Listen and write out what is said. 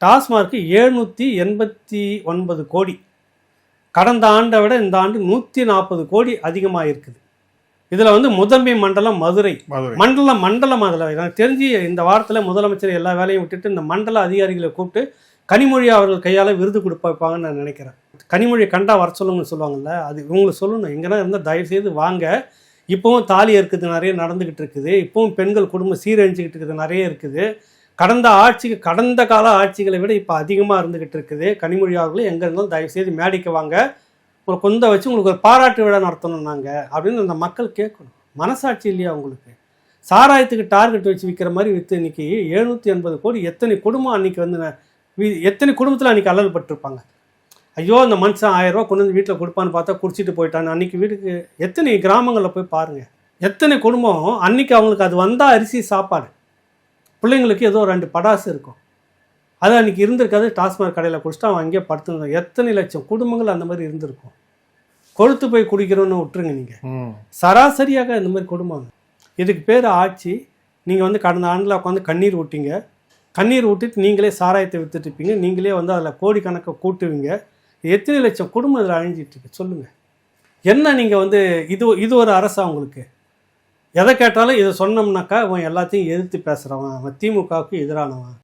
டாஸ்மார்க் 789 கோடி, கடந்த ஆண்டை விட இந்த ஆண்டு 140 கோடி அதிகமாக இருக்குது. இதில் வந்து முதன்மை மண்டலம் மதுரை, மண்டலம் அதில் எனக்கு தெரிஞ்சு இந்த வாரத்தில் முதலமைச்சர் எல்லா வேலையும் விட்டுட்டு இந்த மண்டல அதிகாரிகளை கூப்பிட்டு கனிமொழி அவர்கள் கையால் விருது கொடுப்பாங்கன்னு நான் நினைக்கிறேன். கனிமொழியை கண்டா வர சொல்லுங்கன்னு சொல்லுவாங்கள்ல, அது இவங்களுக்கு சொல்லணும். எங்கன்னா இருந்தால் தயவுசெய்து வாங்க. இப்போவும் தாலி இருக்குது நிறைய நடந்துக்கிட்டு இருக்குது. இப்போவும் பெண்கள் குடும்பம் சீரழிஞ்சிக்கிட்டு இருக்குது நிறைய இருக்குது. கடந்த கால ஆட்சிகளை விட இப்போ அதிகமாக இருந்துக்கிட்டு இருக்குது. கனிமொழி அவர்களும் எங்கே இருந்தாலும் தயவுசெய்து மேடைக்கு வாங்க, உங்களை கொந்த வச்சு உங்களுக்கு ஒரு பாராட்டு விழா நடத்தணும் நாங்கள் அப்படின்னு அந்த மக்கள் கேட்கணும். மனசாட்சி இல்லையா உங்களுக்கு? சாராயத்துக்கு டார்கெட் வச்சு விற்கிற மாதிரி விற்று இன்றைக்கி 780 கோடி. எத்தனை குடும்பம் அன்றைக்கி வந்து எத்தனை குடும்பத்தில் அன்றைக்கி அல்லல் பட்டிருப்பாங்க. ஐயோ அந்த மனுஷன் 1000 ரூபா கொண்டு வந்து வீட்டில் கொடுப்பான்னு பார்த்தா குடிச்சிட்டு போயிட்டான்னு அன்றைக்கி வீட்டுக்கு எத்தனை கிராமங்களில் போய் பாருங்கள். எத்தனை குடும்பம் அன்றைக்கி அவங்களுக்கு அது வந்தால் அரிசி சாப்பாடு, பிள்ளைங்களுக்கு ஏதோ 2 படாசு இருக்கும், அது அன்றைக்கி இருந்திருக்காது. டாஸ்மாக் கடையில் குடிச்சிட்டு அவன் அங்கேயே படுத்துருந்தோம். எத்தனை லட்சம் குடும்பங்கள் அந்த மாதிரி இருந்திருக்கும். கொழுத்து போய் குடிக்கிறோன்னு விட்டுருங்க. நீங்கள் சராசரியாக இந்த மாதிரி குடும்பம். இதுக்கு பேர் ஆட்சி. நீங்கள் வந்து கடந்த ஆண்டில் உட்காந்து கண்ணீர் விட்டீங்க. கண்ணீர் விட்டுட்டு நீங்களே சாராயத்தை விற்றுட்ருப்பீங்க. நீங்களே வந்து அதில் கோடிக்கணக்கை கூட்டுவீங்க. எத்தனை லட்சம் குடும்பம் இதில் அழிஞ்சிட்ருக்கு சொல்லுங்கள். என்ன நீங்கள் வந்து இது ஒரு அரசா உங்களுக்கு? எதை கேட்டாலும் இதை சொன்னோம்னாக்கா அவன் எல்லாத்தையும் எதிர்த்து பேசுகிறவன், அவன் திமுகவுக்கு எதிரானவன்.